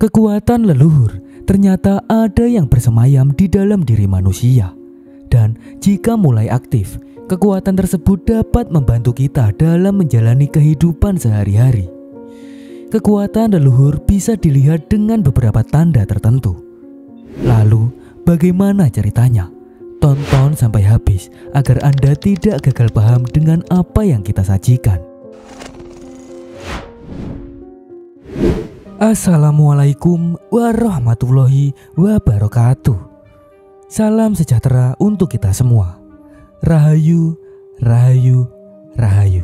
Kekuatan leluhur ternyata ada yang bersemayam di dalam diri manusia. Dan jika mulai aktif, kekuatan tersebut dapat membantu kita dalam menjalani kehidupan sehari-hari. Kekuatan leluhur bisa dilihat dengan beberapa tanda tertentu. Lalu, bagaimana ceritanya? Tonton sampai habis agar Anda tidak gagal paham dengan apa yang kita sajikan. Assalamualaikum warahmatullahi wabarakatuh. Salam sejahtera untuk kita semua. Rahayu, rahayu, rahayu.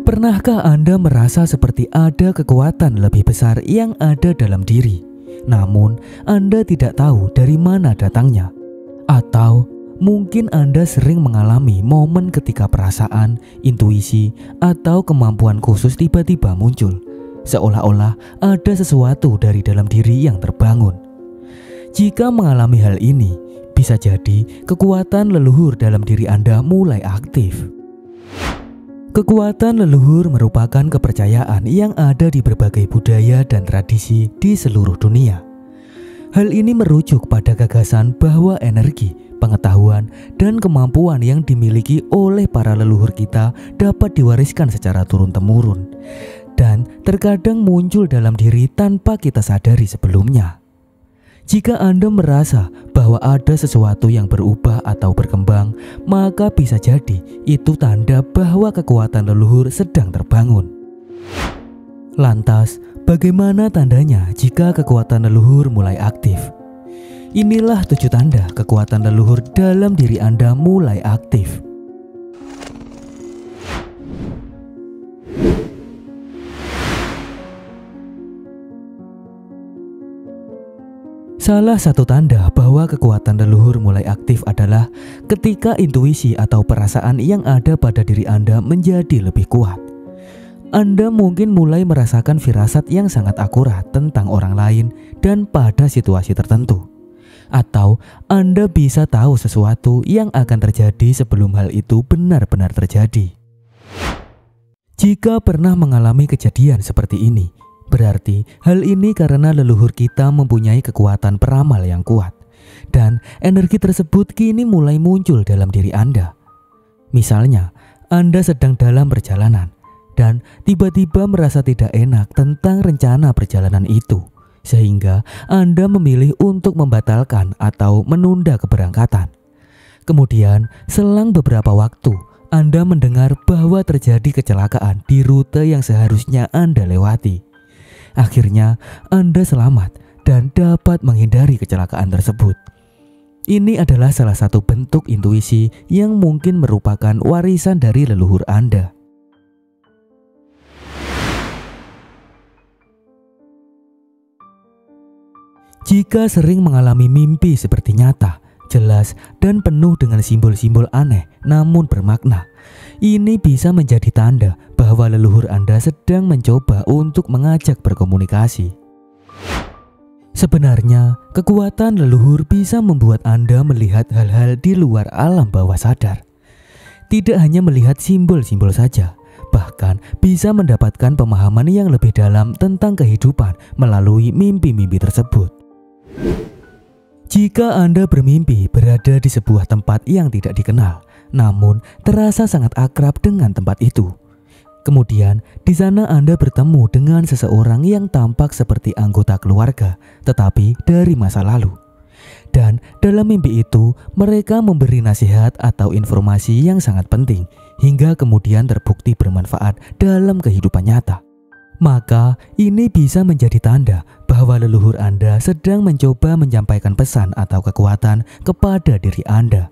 Pernahkah Anda merasa seperti ada kekuatan lebih besar yang ada dalam diri, namun Anda tidak tahu dari mana datangnya? Atau mungkin Anda sering mengalami momen ketika perasaan, intuisi, atau kemampuan khusus tiba-tiba muncul, seolah-olah ada sesuatu dari dalam diri yang terbangun. Jika mengalami hal ini, bisa jadi kekuatan leluhur dalam diri Anda mulai aktif. Kekuatan leluhur merupakan kepercayaan yang ada di berbagai budaya dan tradisi di seluruh dunia. Hal ini merujuk pada gagasan bahwa energi, pengetahuan, dan kemampuan yang dimiliki oleh para leluhur kita dapat diwariskan secara turun-temurun dan terkadang muncul dalam diri tanpa kita sadari sebelumnya. Jika Anda merasa bahwa ada sesuatu yang berubah atau berkembang, maka bisa jadi itu tanda bahwa kekuatan leluhur sedang terbangun. Lantas, bagaimana tandanya jika kekuatan leluhur mulai aktif? Inilah 7 tanda kekuatan leluhur dalam diri Anda mulai aktif. Salah satu tanda bahwa kekuatan leluhur mulai aktif adalah ketika intuisi atau perasaan yang ada pada diri Anda menjadi lebih kuat. Anda mungkin mulai merasakan firasat yang sangat akurat tentang orang lain dan pada situasi tertentu. Atau Anda bisa tahu sesuatu yang akan terjadi sebelum hal itu benar-benar terjadi. Jika pernah mengalami kejadian seperti ini, berarti hal ini karena leluhur kita mempunyai kekuatan peramal yang kuat. Dan energi tersebut kini mulai muncul dalam diri Anda. Misalnya, Anda sedang dalam perjalanan dan tiba-tiba merasa tidak enak tentang rencana perjalanan itu, sehingga Anda memilih untuk membatalkan atau menunda keberangkatan. Kemudian, selang beberapa waktu, Anda mendengar bahwa terjadi kecelakaan di rute yang seharusnya Anda lewati. Akhirnya, Anda selamat dan dapat menghindari kecelakaan tersebut. Ini adalah salah satu bentuk intuisi yang mungkin merupakan warisan dari leluhur Anda. Jika sering mengalami mimpi seperti nyata, jelas, dan penuh dengan simbol-simbol aneh namun bermakna, ini bisa menjadi tanda bahwa leluhur Anda sedang mencoba untuk mengajak berkomunikasi. Sebenarnya, kekuatan leluhur bisa membuat Anda melihat hal-hal di luar alam bawah sadar. Tidak hanya melihat simbol-simbol saja, bahkan bisa mendapatkan pemahaman yang lebih dalam tentang kehidupan melalui mimpi-mimpi tersebut. Jika Anda bermimpi berada di sebuah tempat yang tidak dikenal, namun terasa sangat akrab dengan tempat itu. Kemudian di sana Anda bertemu dengan seseorang yang tampak seperti anggota keluarga, tetapi dari masa lalu. Dan dalam mimpi itu mereka memberi nasihat atau informasi yang sangat penting, hingga kemudian terbukti bermanfaat dalam kehidupan nyata. Maka ini bisa menjadi tanda bahwa leluhur Anda sedang mencoba menyampaikan pesan atau kekuatan kepada diri Anda.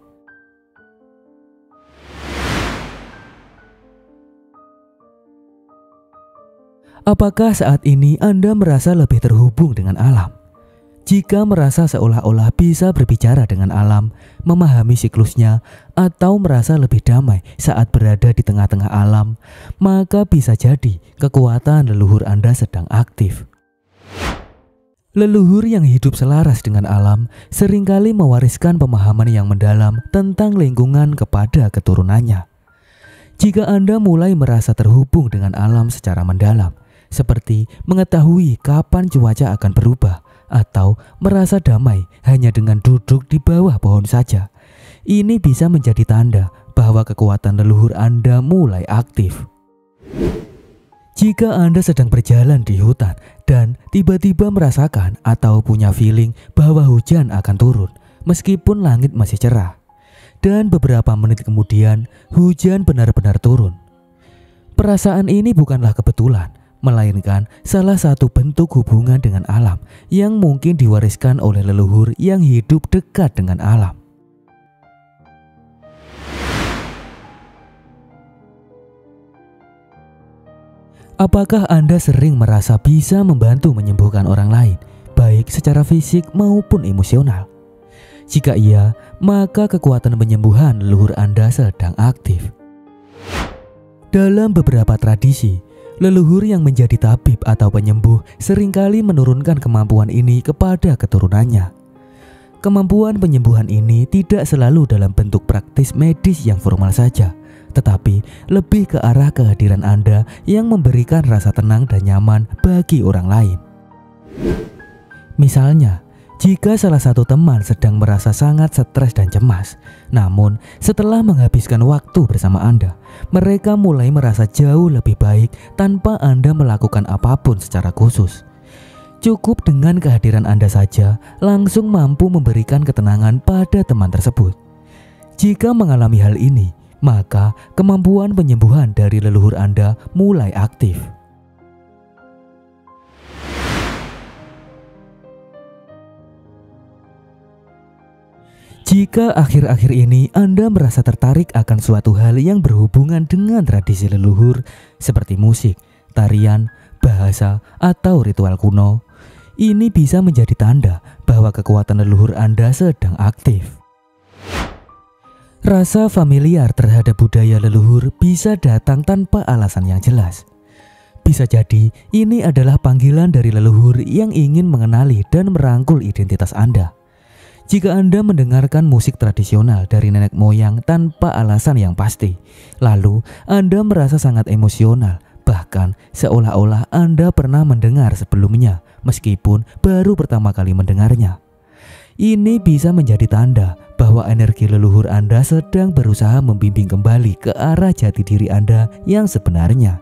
Apakah saat ini Anda merasa lebih terhubung dengan alam? Jika merasa seolah-olah bisa berbicara dengan alam, memahami siklusnya, atau merasa lebih damai saat berada di tengah-tengah alam, maka bisa jadi kekuatan leluhur Anda sedang aktif. Leluhur yang hidup selaras dengan alam seringkali mewariskan pemahaman yang mendalam tentang lingkungan kepada keturunannya. Jika Anda mulai merasa terhubung dengan alam secara mendalam, seperti mengetahui kapan cuaca akan berubah atau merasa damai hanya dengan duduk di bawah pohon saja, ini bisa menjadi tanda bahwa kekuatan leluhur Anda mulai aktif. Jika Anda sedang berjalan di hutan dan tiba-tiba merasakan atau punya feeling bahwa hujan akan turun meskipun langit masih cerah, dan beberapa menit kemudian hujan benar-benar turun. Perasaan ini bukanlah kebetulan, melainkan salah satu bentuk hubungan dengan alam yang mungkin diwariskan oleh leluhur yang hidup dekat dengan alam. Apakah Anda sering merasa bisa membantu menyembuhkan orang lain, baik secara fisik maupun emosional? Jika iya, maka kekuatan penyembuhan leluhur Anda sedang aktif. Dalam beberapa tradisi, leluhur yang menjadi tabib atau penyembuh seringkali menurunkan kemampuan ini kepada keturunannya. Kemampuan penyembuhan ini tidak selalu dalam bentuk praktis medis yang formal saja, tetapi lebih ke arah kehadiran Anda yang memberikan rasa tenang dan nyaman bagi orang lain. Misalnya, jika salah satu teman sedang merasa sangat stres dan cemas, namun setelah menghabiskan waktu bersama Anda, mereka mulai merasa jauh lebih baik tanpa Anda melakukan apapun secara khusus. Cukup dengan kehadiran Anda saja langsung mampu memberikan ketenangan pada teman tersebut. Jika mengalami hal ini, maka kemampuan penyembuhan dari leluhur Anda mulai aktif. Jika akhir-akhir ini Anda merasa tertarik akan suatu hal yang berhubungan dengan tradisi leluhur seperti musik, tarian, bahasa, atau ritual kuno, ini bisa menjadi tanda bahwa kekuatan leluhur Anda sedang aktif. Rasa familiar terhadap budaya leluhur bisa datang tanpa alasan yang jelas. Bisa jadi ini adalah panggilan dari leluhur yang ingin mengenali dan merangkul identitas Anda. Jika Anda mendengarkan musik tradisional dari nenek moyang tanpa alasan yang pasti, lalu Anda merasa sangat emosional, bahkan seolah-olah Anda pernah mendengar sebelumnya meskipun baru pertama kali mendengarnya. Ini bisa menjadi tanda bahwa energi leluhur Anda sedang berusaha membimbing kembali ke arah jati diri Anda yang sebenarnya.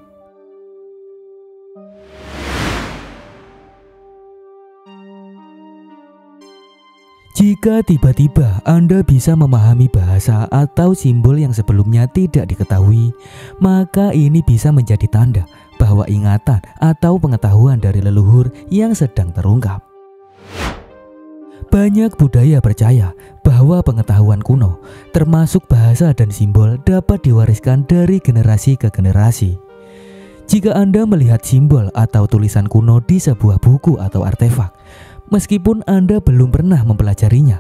Jika tiba-tiba Anda bisa memahami bahasa atau simbol yang sebelumnya tidak diketahui, maka ini bisa menjadi tanda bahwa ingatan atau pengetahuan dari leluhur yang sedang terungkap. Banyak budaya percaya bahwa pengetahuan kuno, termasuk bahasa dan simbol, dapat diwariskan dari generasi ke generasi. Jika Anda melihat simbol atau tulisan kuno di sebuah buku atau artefak, meskipun Anda belum pernah mempelajarinya,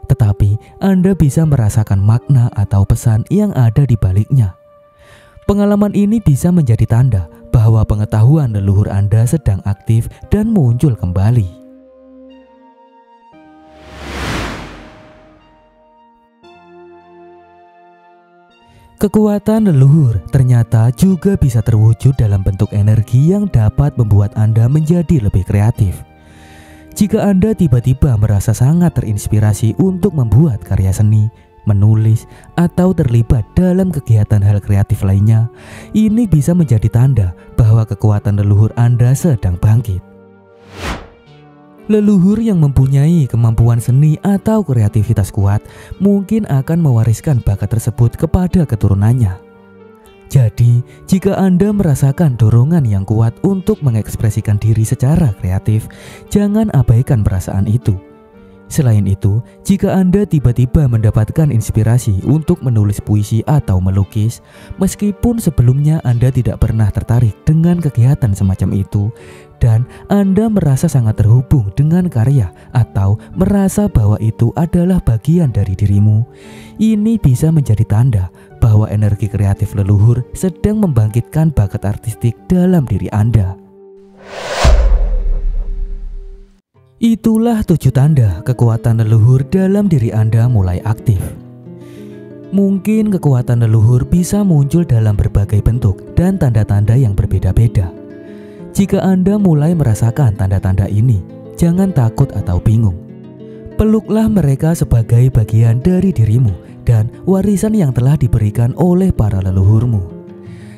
tetapi Anda bisa merasakan makna atau pesan yang ada di baliknya. Pengalaman ini bisa menjadi tanda bahwa pengetahuan leluhur Anda sedang aktif dan muncul kembali. Kekuatan leluhur ternyata juga bisa terwujud dalam bentuk energi yang dapat membuat Anda menjadi lebih kreatif. Jika Anda tiba-tiba merasa sangat terinspirasi untuk membuat karya seni, menulis, atau terlibat dalam kegiatan hal kreatif lainnya, ini bisa menjadi tanda bahwa kekuatan leluhur Anda sedang bangkit. Leluhur yang mempunyai kemampuan seni atau kreativitas kuat mungkin akan mewariskan bakat tersebut kepada keturunannya. Jadi, jika Anda merasakan dorongan yang kuat untuk mengekspresikan diri secara kreatif, jangan abaikan perasaan itu. Selain itu, jika Anda tiba-tiba mendapatkan inspirasi untuk menulis puisi atau melukis, meskipun sebelumnya Anda tidak pernah tertarik dengan kegiatan semacam itu, dan Anda merasa sangat terhubung dengan karya atau merasa bahwa itu adalah bagian dari dirimu, ini bisa menjadi tanda bahwa energi kreatif leluhur sedang membangkitkan bakat artistik dalam diri Anda. Itulah 7 tanda kekuatan leluhur dalam diri Anda mulai aktif. Mungkin kekuatan leluhur bisa muncul dalam berbagai bentuk dan tanda-tanda yang berbeda-beda. Jika Anda mulai merasakan tanda-tanda ini, jangan takut atau bingung. Peluklah mereka sebagai bagian dari dirimu dan warisan yang telah diberikan oleh para leluhurmu.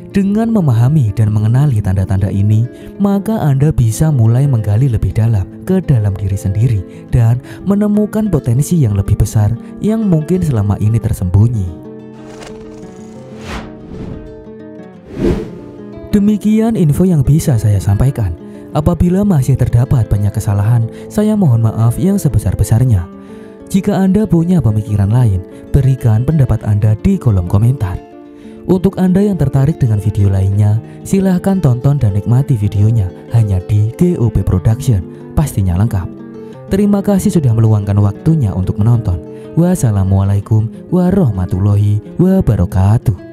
Dengan memahami dan mengenali tanda-tanda ini, maka Anda bisa mulai menggali lebih dalam ke dalam diri sendiri dan menemukan potensi yang lebih besar yang mungkin selama ini tersembunyi. Demikian info yang bisa saya sampaikan. Apabila masih terdapat banyak kesalahan, saya mohon maaf yang sebesar-besarnya. Jika Anda punya pemikiran lain, berikan pendapat Anda di kolom komentar. Untuk Anda yang tertarik dengan video lainnya, silahkan tonton dan nikmati videonya hanya di GOP Production, pastinya lengkap. Terima kasih sudah meluangkan waktunya untuk menonton. Wassalamualaikum warahmatullahi wabarakatuh.